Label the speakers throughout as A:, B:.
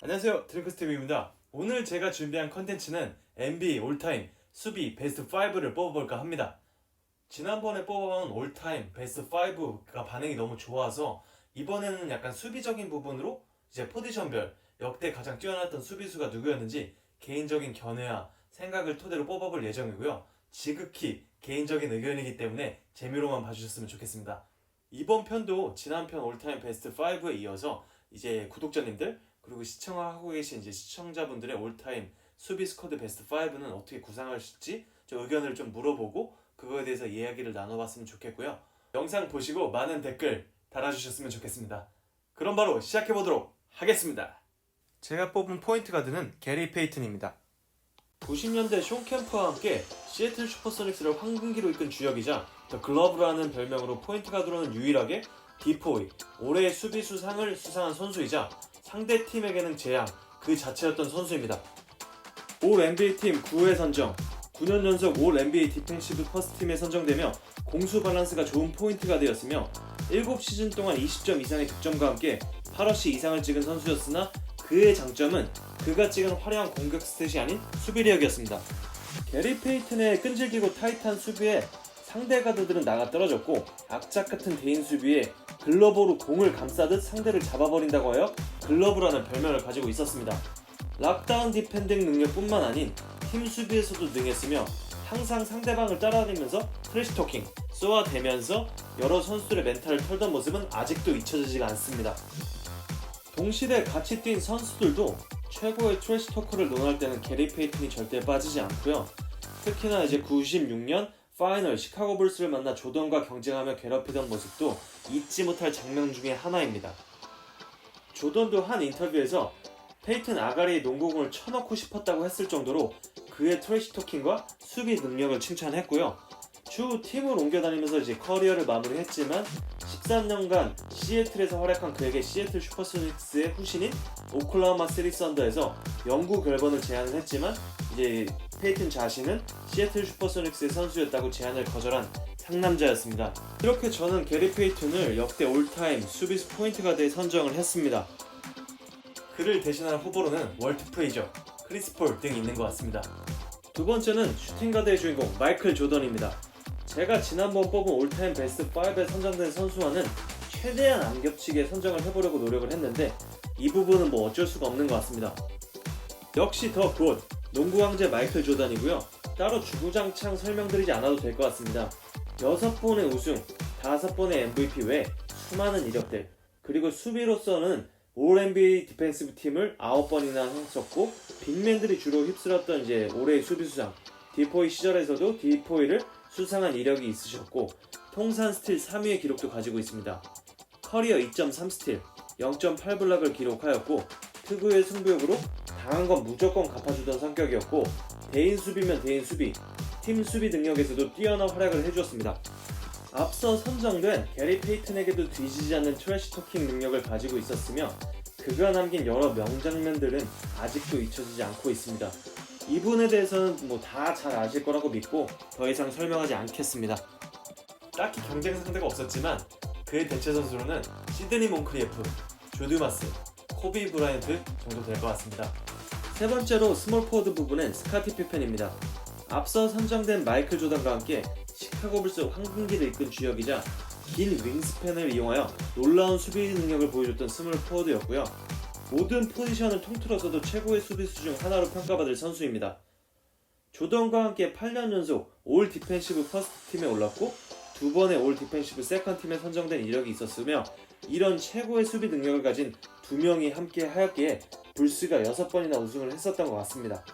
A: 안녕하세요, 드링크스TV입니다. 오늘 제가 준비한 컨텐츠는 NBA 올타임 수비 베스트 5를 뽑아볼까 합니다. 지난번에 뽑아온 올타임 베스트 5가 반응이 너무 좋아서 이번에는 약간 수비적인 부분으로 이제 포지션별 역대 가장 뛰어났던 수비수가 누구였는지 개인적인 견해와 생각을 토대로 뽑아볼 예정이고요. 지극히 개인적인 의견이기 때문에 재미로만 봐주셨으면 좋겠습니다. 이번 편도 지난 편 올타임 베스트 5에 이어서 이제 구독자님들 그리고 시청하고 계신 이제 시청자분들의 올타임 수비 스쿼드 베스트 5는 어떻게 구상하실지 저 의견을 좀 물어보고 그거에 대해서 이야기를 나눠봤으면 좋겠고요. 영상 보시고 많은 댓글 달아주셨으면 좋겠습니다. 그럼 바로 시작해보도록 하겠습니다. 제가 뽑은 포인트 가드는 게리 페이튼입니다. 90년대 숀 캠프와 함께 시애틀 슈퍼소닉스를 황금기로 이끈 주역이자 더 글러브라는 별명으로 포인트 가드로는 유일하게 디포이, 올해의 수비수상을 수상한 선수이자 상대 팀에게는 재앙 그 자체였던 선수입니다. 올 NBA 팀 9회 선정, 9년 연속 올 NBA 디펜시브 퍼스트 팀에 선정되며 공수 밸런스가 좋은 포인트 가드였으며 7시즌 동안 20점 이상의 득점과 함께 8어시 이상을 찍은 선수였으나 그의 장점은 그가 찍은 화려한 공격 스탯이 아닌 수비력이었습니다. 게리 페이튼의 끈질기고 타이트한 수비에 상대 가드들은 나가 떨어졌고 악착 같은 대인 수비에 글러브로 공을 감싸듯 상대를 잡아버린다고 하여 글러브라는 별명을 가지고 있었습니다. 락다운 디펜딩 능력뿐만 아닌 팀 수비에서도 능했으며 항상 상대방을 따라다니면서 트래시토킹, 쏘아대면서 여러 선수들의 멘탈을 털던 모습은 아직도 잊혀지지가 않습니다. 동시대 같이 뛴 선수들도 최고의 트래시토커를 논할 때는 게리 페이튼이 절대 빠지지 않고요. 특히나 이제 96년 파이널 시카고 불스를 만나 조던과 경쟁하며 괴롭히던 모습도 잊지 못할 장면 중에 하나입니다. 조던도 한 인터뷰에서 페이튼 아가리에 농구공을 쳐넣고 싶었다고 했을 정도로 그의 트래시토킹과 수비 능력을 칭찬했고요. 추후 팀을 옮겨다니면서 이제 커리어를 마무리했지만 13년간 시애틀에서 활약한 그에게 시애틀 슈퍼소닉스의 후신인 오클라호마 시티 썬더에서 영구 결번을 제안을 했지만 이제 페이튼 자신은 시애틀 슈퍼소닉스의 선수였다고 제안을 거절한 상남자였습니다. 이렇게 저는 게리 페이튼을 역대 올타임 수비수 포인트 가드에 선정을 했습니다. 그를 대신할 후보로는 월트 프레이저, 크리스 폴 등이 있는 것 같습니다. 두 번째는 슈팅 가드의 주인공 마이클 조던입니다. 제가 지난번 뽑은 올타임 베스트 5에 선정된 선수와는 최대한 안 겹치게 선정을 해보려고 노력을 했는데 이 부분은 뭐 어쩔 수가 없는 것 같습니다. 역시 더 굿, 농구 황제 마이클 조던이고요. 따로 주구장창 설명드리지 않아도 될 것 같습니다. 6번의 우승, 5번의 MVP 외에 수많은 이력들, 그리고 수비로서는 올 NBA 디펜시브 팀을 9번이나 했었고 빅맨들이 주로 휩쓸었던 이제 올해의 수비수상 디포이 시절에서도 디포이를 수상한 이력이 있으셨고 통산 스틸 3위의 기록도 가지고 있습니다. 커리어 2.3 스틸, 0.8 블락을 기록하였고 특유의 승부욕으로 당한 건 무조건 갚아주던 성격이었고 대인 수비면 대인 수비, 팀 수비 능력에서도 뛰어난 활약을 해주었습니다. 앞서 선정된 게리 페이튼에게도 뒤지지 않는 트래시 토킹 능력을 가지고 있었으며 그가 남긴 여러 명장면들은 아직도 잊혀지지 않고 있습니다. 이분에 대해서는 뭐 다 잘 아실 거라고 믿고 더 이상 설명하지 않겠습니다. 딱히 경쟁 상대가 없었지만 그의 대체 선수로는 시드니 몬크리에프, 조드마스, 코비 브라이언트 정도 될 것 같습니다. 세 번째로 스몰 포워드 부분은 스카티 피펜입니다. 앞서 선정된 마이클 조던과 함께 시카고 불스 황금기를 이끈 주역이자 긴 윙스팬을 이용하여 놀라운 수비 능력을 보여줬던 스몰 포워드였고요. 모든 포지션을 통틀어서도 최고의 수비수 중 하나로 평가받을 선수입니다. 조던과 함께 8년 연속 올 디펜시브 퍼스트 팀에 올랐고 2번의 올 디펜시브 세컨드 팀에 선정된 이력이 있었으며 이런 최고의 수비 능력을 가진 두 명이 함께 하였기에 불스가 6번이나 우승을 했었던 것 같습니다.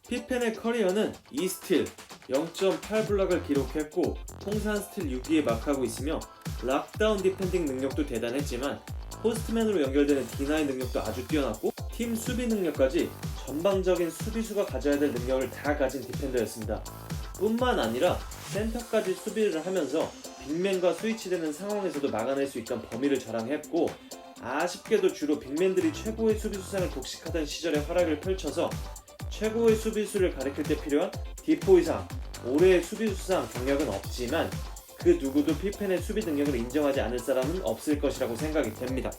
A: 피펜의 커리어는 2스틸, 0.8 블락을 기록했고 통산 스틸 6위에 막하고 있으며 락다운 디펜딩 능력도 대단했지만 포스트맨으로 연결되는 디나이 능력도 아주 뛰어났고 팀 수비 능력까지 전방적인 수비수가 가져야 될 능력을 다 가진 디펜더였습니다. 뿐만 아니라 센터까지 수비를 하면서 빅맨과 스위치되는 상황에서도 막아낼 수 있던 범위를 자랑했고 아쉽게도 주로 빅맨들이 최고의 수비수상을 독식하던 시절에 활약을 펼쳐서 최고의 수비수를 가리킬 때 필요한 디포이상, 올해의 수비수상 경력은 없지만 그 누구도 피펜의 수비 능력을 인정하지 않을 사람은 없을 것이라고 생각이 됩니다.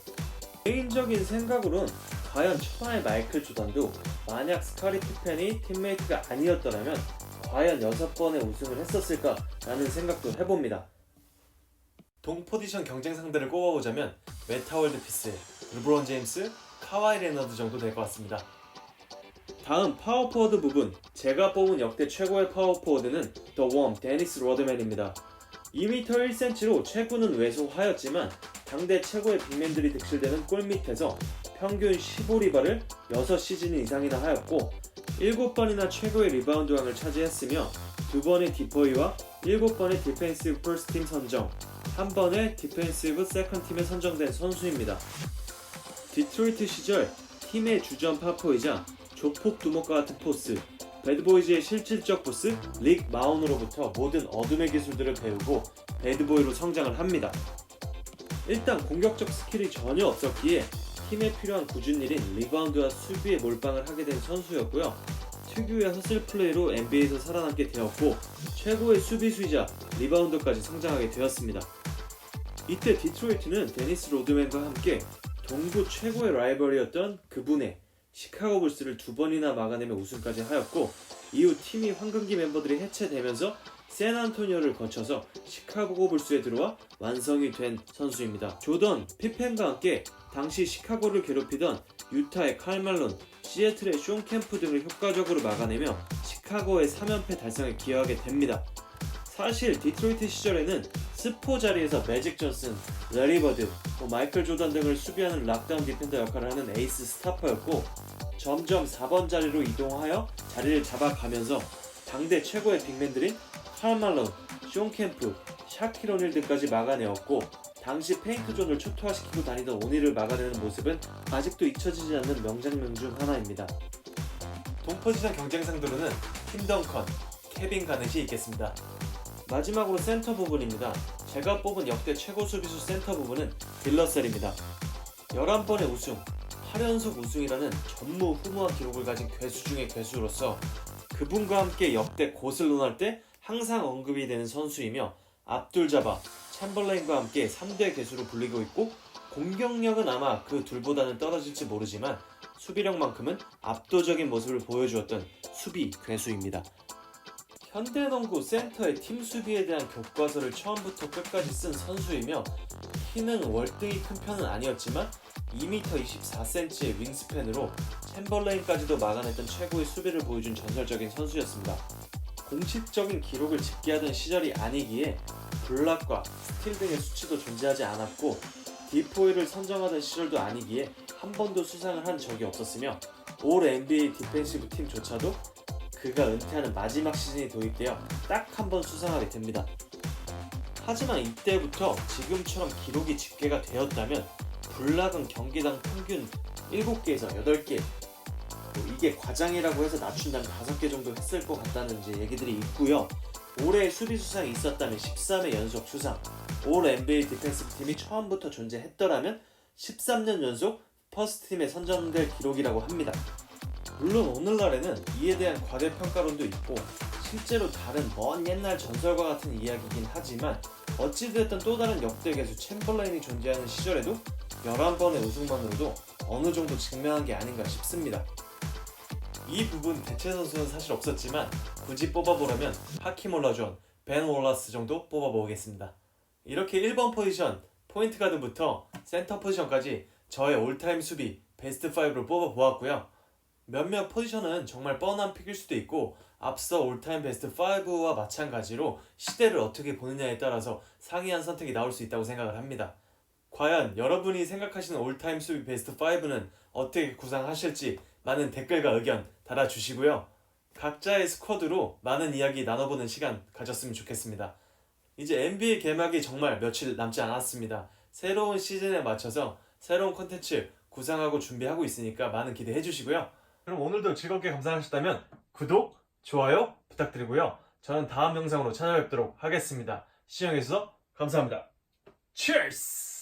A: 개인적인 생각으로는 과연 천하의 마이클 조던도 만약 스카리 피펜이 팀메이트가 아니었더라면 과연 6번의 우승을 했었을까 라는 생각도 해봅니다. 동포지션 경쟁 상대를 꼽아보자면 메타 월드피스, 르브론 제임스, 카와이 레너드 정도 될 것 같습니다. 다음 파워포워드 부분, 제가 뽑은 역대 최고의 파워포워드는 더 웜 데니스 로드맨입니다. 2m 1cm로 최고는 왜소하였지만 당대 최고의 빅맨들이 득실되는 골밑에서 평균 15리바를 6시즌 이상이나 하였고 7번이나 최고의 리바운드왕을 차지했으며 2번의 디퍼이와 7번의 디펜시브 퍼스트팀 선정, 1번의 디펜시브 세컨팀에 선정된 선수입니다. 디트로이트 시절 팀의 주전 파포이자 조폭 두목과 같은 포스, 배드보이즈의 실질적 보스 릭 마운으로부터 모든 어둠의 기술들을 배우고 배드보이로 성장을 합니다. 일단 공격적 스킬이 전혀 없었기에 팀에 필요한 굳은 일인 리바운드와 수비에 몰빵을 하게 된 선수였고요. 특유의 허슬 플레이로 NBA에서 살아남게 되었고 최고의 수비수이자 리바운더까지 성장하게 되었습니다. 이때 디트로이트는 데니스 로드맨과 함께 동부 최고의 라이벌이었던 그분의 시카고 불스를 2번이나 막아내며 우승까지 하였고 이후 팀이 황금기 멤버들이 해체되면서 샌안토니오를 거쳐서 시카고 불스에 들어와 완성이 된 선수입니다. 조던, 피펜과 함께 당시 시카고를 괴롭히던 유타의 칼 말론, 시애틀의 숀 캠프 등을 효과적으로 막아내며 시카고의 3연패 달성에 기여하게 됩니다. 사실 디트로이트 시절에는 스포 자리에서 매직 존슨, 레리 버드, 마이클 조던 등을 수비하는 락다운 디펜더 역할을 하는 에이스 스타퍼였고 점점 4번 자리로 이동하여 자리를 잡아가면서 당대 최고의 빅맨들인 칼 말론, 숀 캠프, 샤킬 오닐 등까지 막아내었고 당시 페인트 존을 초토화시키고 다니던 오닐을 막아내는 모습은 아직도 잊혀지지 않는 명장면 중 하나입니다. 동포지션 경쟁 상대로는 팀 덩컨, 케빈 가넷이 있겠습니다. 마지막으로 센터 부분입니다. 제가 뽑은 역대 최고 수비수 센터 부분은 빌 러셀입니다. 11번의 우승, 8연속 우승이라는 전무후무한 기록을 가진 괴수 중의 괴수로서 그분과 함께 역대 고슬 논할 때 항상 언급이 되는 선수이며 압둘 자바, 챔벌레인과 함께 3대 괴수로 불리고 있고 공격력은 아마 그 둘보다는 떨어질지 모르지만 수비력만큼은 압도적인 모습을 보여주었던 수비 괴수입니다. 현대농구 센터의 팀 수비에 대한 교과서를 처음부터 끝까지 쓴 선수이며 키는 월등히 큰 편은 아니었지만 2m 24cm의 윙스팬으로 챔벌레인까지도 막아냈던 최고의 수비를 보여준 전설적인 선수였습니다. 공식적인 기록을 집계하던 시절이 아니기에 블락과 스틸 등의 수치도 존재하지 않았고 D4를 선정하던 시절도 아니기에 한 번도 수상을 한 적이 없었으며 올 NBA 디펜시브 팀조차도 그가 은퇴하는 마지막 시즌이 도입되어 딱 한 번 수상하게 됩니다. 하지만 이때부터 지금처럼 기록이 집계가 되었다면 블락은 경기당 평균 7개에서 8개, 이게 과장이라고 해서 낮춘다면 5개 정도 했을 것 같다는 이제 얘기들이 있고요. 올해 수비 수상이 있었다면 13회 연속 수상, 올 NBA 디펜시브 팀이 처음부터 존재했더라면 13년 연속 퍼스트팀에 선정될 기록이라고 합니다. 물론 오늘날에는 이에 대한 과대평가론도 있고 실제로 다른 먼 옛날 전설과 같은 이야기이긴 하지만 어찌됐든 또 다른 역대 괴수 챔벌레인이 존재하는 시절에도 11번의 우승만으로도 어느 정도 증명한 게 아닌가 싶습니다. 이 부분 대체 선수는 사실 없었지만 굳이 뽑아보려면 하킴 올라존, 벤 월라스 정도 뽑아보겠습니다. 이렇게 1번 포지션, 포인트 가드부터 센터 포지션까지 저의 올타임 수비 베스트 5를 뽑아보았고요. 몇몇 포지션은 정말 뻔한 픽일 수도 있고 앞서 올타임 베스트 5와 마찬가지로 시대를 어떻게 보느냐에 따라서 상이한 선택이 나올 수 있다고 생각을 합니다. 과연 여러분이 생각하시는 올타임 수비 베스트 5는 어떻게 구상하실지 많은 댓글과 의견 달아주시고요. 각자의 스쿼드로 많은 이야기 나눠보는 시간 가졌으면 좋겠습니다. 이제 NBA 개막이 정말 며칠 남지 않았습니다. 새로운 시즌에 맞춰서 새로운 콘텐츠 구상하고 준비하고 있으니까 많은 기대해 주시고요. 그럼 오늘도 즐겁게 감상하셨다면 구독, 좋아요 부탁드리고요. 저는 다음 영상으로 찾아뵙도록 하겠습니다. 시청해주셔서 감사합니다. Cheers!